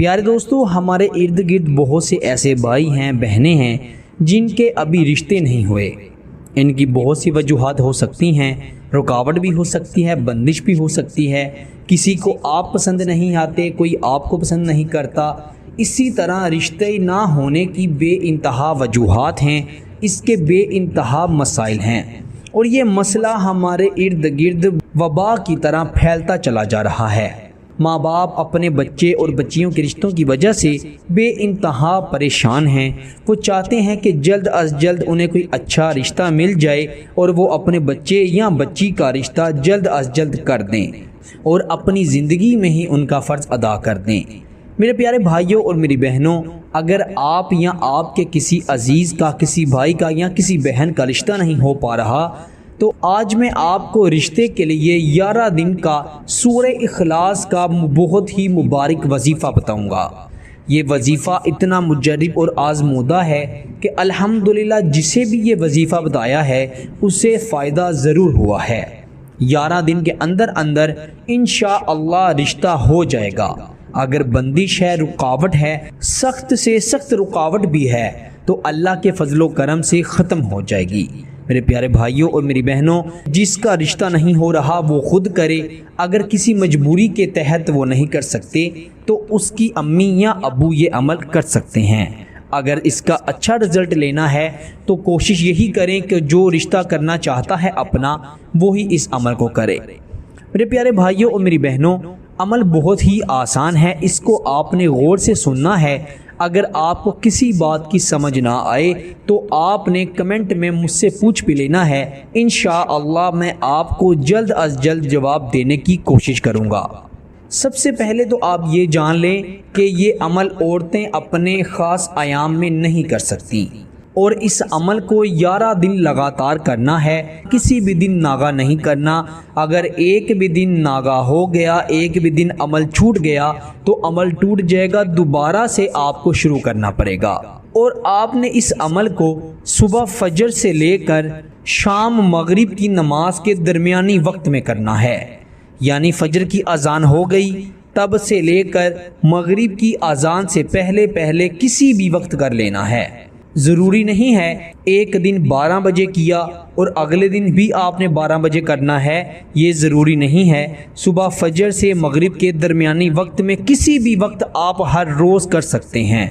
پیارے دوستو، ہمارے ارد گرد بہت سے ایسے بھائی ہیں، بہنیں ہیں جن کے ابھی رشتے نہیں ہوئے۔ ان کی بہت سی وجوہات ہو سکتی ہیں، رکاوٹ بھی ہو سکتی ہے، بندش بھی ہو سکتی ہے۔ کسی کو آپ پسند نہیں آتے، کوئی آپ کو پسند نہیں کرتا۔ اسی طرح رشتے نہ ہونے کی بے انتہا وجوہات ہیں، اس کے بے انتہا مسائل ہیں، اور یہ مسئلہ ہمارے ارد گرد وبا کی طرح پھیلتا چلا جا رہا ہے۔ ماں باپ اپنے بچے اور بچیوں کے رشتوں کی وجہ سے بے انتہا پریشان ہیں۔ وہ چاہتے ہیں کہ جلد از جلد انہیں کوئی اچھا رشتہ مل جائے اور وہ اپنے بچے یا بچی کا رشتہ جلد از جلد کر دیں اور اپنی زندگی میں ہی ان کا فرض ادا کر دیں۔ میرے پیارے بھائیوں اور میری بہنوں، اگر آپ یا آپ کے کسی عزیز کا، کسی بھائی کا یا کسی بہن کا رشتہ نہیں ہو پا رہا، تو آج میں آپ کو رشتے کے لیے 11 دن کا سورہ اخلاص کا بہت ہی مبارک وظیفہ بتاؤں گا۔ یہ وظیفہ اتنا مجرب اور آزمودہ ہے کہ الحمدللہ جسے بھی یہ وظیفہ بتایا ہے اسے فائدہ ضرور ہوا ہے۔ 11 دن کے اندر اندر انشاءاللہ رشتہ ہو جائے گا۔ اگر بندش ہے، رکاوٹ ہے، سخت سے سخت رکاوٹ بھی ہے، تو اللہ کے فضل و کرم سے ختم ہو جائے گی۔ میرے پیارے بھائیوں اور میری بہنوں، جس کا رشتہ نہیں ہو رہا وہ خود کرے۔ اگر کسی مجبوری کے تحت وہ نہیں کر سکتے تو اس کی امی یا ابو یہ عمل کر سکتے ہیں۔ اگر اس کا اچھا رزلٹ لینا ہے تو کوشش یہی کریں کہ جو رشتہ کرنا چاہتا ہے اپنا، وہی اس عمل کو کرے۔ میرے پیارے بھائیوں اور میری بہنوں، عمل بہت ہی آسان ہے، اس کو آپ نے غور سے سننا ہے۔ اگر آپ کو کسی بات کی سمجھ نہ آئے تو آپ نے کمنٹ میں مجھ سے پوچھ بھی لینا ہے، انشاءاللہ میں آپ کو جلد از جلد جواب دینے کی کوشش کروں گا۔ سب سے پہلے تو آپ یہ جان لیں کہ یہ عمل عورتیں اپنے خاص ایام میں نہیں کر سکتی، اور اس عمل کو 11 دن لگاتار کرنا ہے، کسی بھی دن ناغہ نہیں کرنا۔ اگر ایک بھی دن ناغہ ہو گیا، ایک بھی دن عمل چھوٹ گیا تو عمل ٹوٹ جائے گا، دوبارہ سے آپ کو شروع کرنا پڑے گا۔ اور آپ نے اس عمل کو صبح فجر سے لے کر شام مغرب کی نماز کے درمیانی وقت میں کرنا ہے، یعنی فجر کی اذان ہو گئی تب سے لے کر مغرب کی اذان سے پہلے کسی بھی وقت کر لینا ہے۔ ضروری نہیں ہے ایک دن 12 بجے کیا اور اگلے دن بھی آپ نے 12 بجے کرنا ہے، یہ ضروری نہیں ہے۔ صبح فجر سے مغرب کے درمیانی وقت میں کسی بھی وقت آپ ہر روز کر سکتے ہیں۔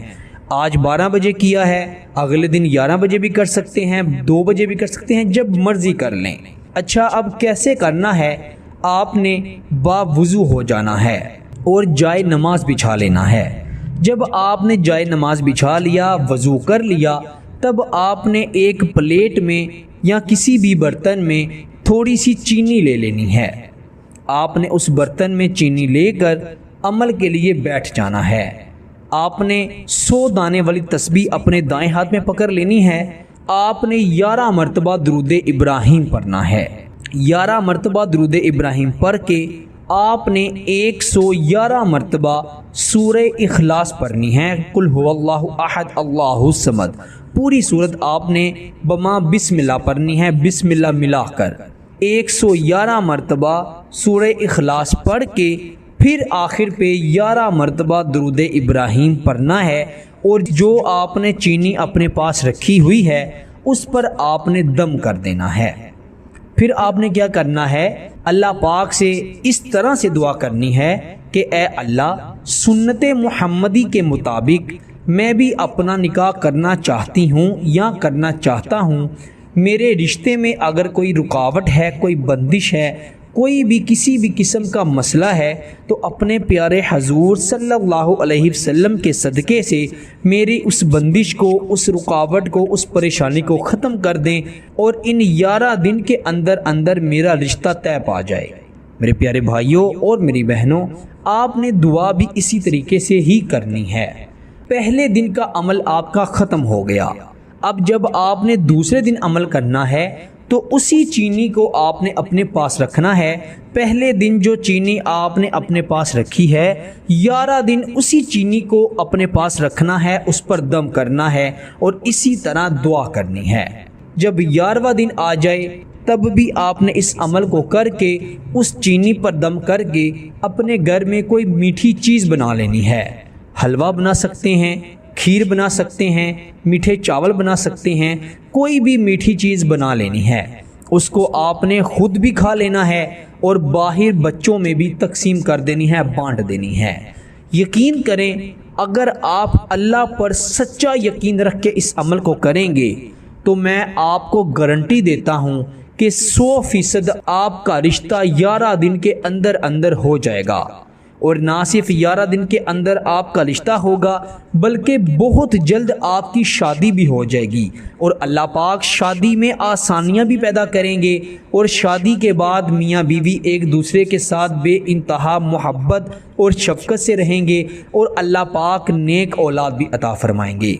آج 12 بجے کیا ہے، اگلے دن 11 بجے بھی کر سکتے ہیں، 2 بجے بھی کر سکتے ہیں، جب مرضی کر لیں۔ اچھا، اب کیسے کرنا ہے؟ آپ نے باوضو ہو جانا ہے اور جائے نماز بچھا لینا ہے۔ جب آپ نے جائے نماز بچھا لیا، وضو کر لیا، تب آپ نے ایک پلیٹ میں یا کسی بھی برتن میں تھوڑی سی چینی لے لینی ہے۔ آپ نے اس برتن میں چینی لے کر عمل کے لیے بیٹھ جانا ہے۔ آپ نے 100 دانے والی تسبیح اپنے دائیں ہاتھ میں پکڑ لینی ہے۔ آپ نے 11 مرتبہ درود ابراہیم پڑھنا ہے۔ 11 مرتبہ درود ابراہیم پڑھ کے آپ نے 111 مرتبہ سورہ اخلاص پڑھنی ہے، قل هو اللہ احد اللہ الصمد۔ پوری سورت آپ نے بما بسم اللہ پڑھنی ہے، بسم اللہ ملا کر 111 مرتبہ سورہ اخلاص پڑھ کے پھر آخر پہ 11 مرتبہ درود ابراہیم پڑھنا ہے، اور جو آپ نے چینی اپنے پاس رکھی ہوئی ہے اس پر آپ نے دم کر دینا ہے۔ پھر آپ نے کیا کرنا ہے؟ اللہ پاک سے اس طرح سے دعا کرنی ہے کہ اے اللہ، سنت محمدی کے مطابق میں بھی اپنا نکاح کرنا چاہتی ہوں یا کرنا چاہتا ہوں۔ میرے رشتے میں اگر کوئی رکاوٹ ہے، کوئی بندش ہے، کوئی بھی کسی بھی قسم کا مسئلہ ہے، تو اپنے پیارے حضور صلی اللہ علیہ وسلم کے صدقے سے میری اس بندش کو، اس رکاوٹ کو، اس پریشانی کو ختم کر دیں، اور ان 11 دن کے اندر اندر میرا رشتہ طے پا جائے۔ میرے پیارے بھائیوں اور میری بہنوں، آپ نے دعا بھی اسی طریقے سے ہی کرنی ہے۔ پہلے دن کا عمل آپ کا ختم ہو گیا، اب جب آپ نے دوسرے دن عمل کرنا ہے تو اسی چینی کو آپ نے اپنے پاس رکھنا ہے۔ پہلے دن جو چینی آپ نے اپنے پاس رکھی ہے، 11 دن اسی چینی کو اپنے پاس رکھنا ہے، اس پر دم کرنا ہے اور اسی طرح دعا کرنی ہے۔ جب 11واں دن آ جائے تب بھی آپ نے اس عمل کو کر کے اس چینی پر دم کر کے اپنے گھر میں کوئی میٹھی چیز بنا لینی ہے۔ حلوہ بنا سکتے ہیں، کھیر بنا سکتے ہیں، میٹھے چاول بنا سکتے ہیں، کوئی بھی میٹھی چیز بنا لینی ہے، اس کو آپ نے خود بھی کھا لینا ہے اور باہر بچوں میں بھی تقسیم کر دینی ہے، بانٹ دینی ہے۔ یقین کریں اگر آپ اللہ پر سچا یقین رکھ کے اس عمل کو کریں گے تو میں آپ کو گارنٹی دیتا ہوں کہ 100% آپ کا رشتہ 11 دن کے اندر اندر ہو جائے گا، اور نہ صرف 11 دن کے اندر آپ کا رشتہ ہوگا بلکہ بہت جلد آپ کی شادی بھی ہو جائے گی، اور اللہ پاک شادی میں آسانیاں بھی پیدا کریں گے، اور شادی کے بعد میاں بیوی ایک دوسرے کے ساتھ بے انتہا محبت اور شفقت سے رہیں گے، اور اللہ پاک نیک اولاد بھی عطا فرمائیں گے۔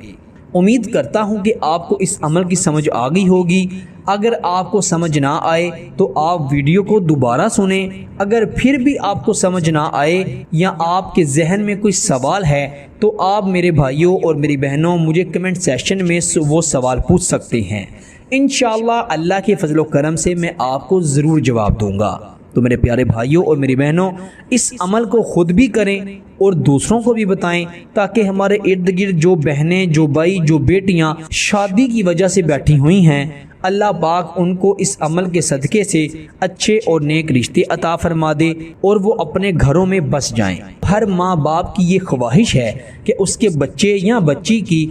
امید کرتا ہوں کہ آپ کو اس عمل کی سمجھ آ گئی ہوگی۔ اگر آپ کو سمجھ نہ آئے تو آپ ویڈیو کو دوبارہ سنیں، اگر پھر بھی آپ کو سمجھ نہ آئے یا آپ کے ذہن میں کوئی سوال ہے تو آپ میرے بھائیوں اور میری بہنوں مجھے کمنٹ سیکشن میں وہ سوال پوچھ سکتے ہیں، انشاءاللہ اللہ کے فضل و کرم سے میں آپ کو ضرور جواب دوں گا۔ تو میرے پیارے بھائیوں اور میری بہنوں، اس عمل کو خود بھی کریں اور دوسروں کو بھی بتائیں، تاکہ ہمارے ارد گرد جو بہنیں، جو بھائی، جو بیٹیاں شادی کی وجہ سے بیٹھی ہوئی ہیں، اللہ پاک ان کو اس عمل کے صدقے سے اچھے اور نیک رشتے عطا فرما دے اور وہ اپنے گھروں میں بس جائیں۔ ہر ماں باپ کی یہ خواہش ہے کہ اس کے بچے یا بچی کی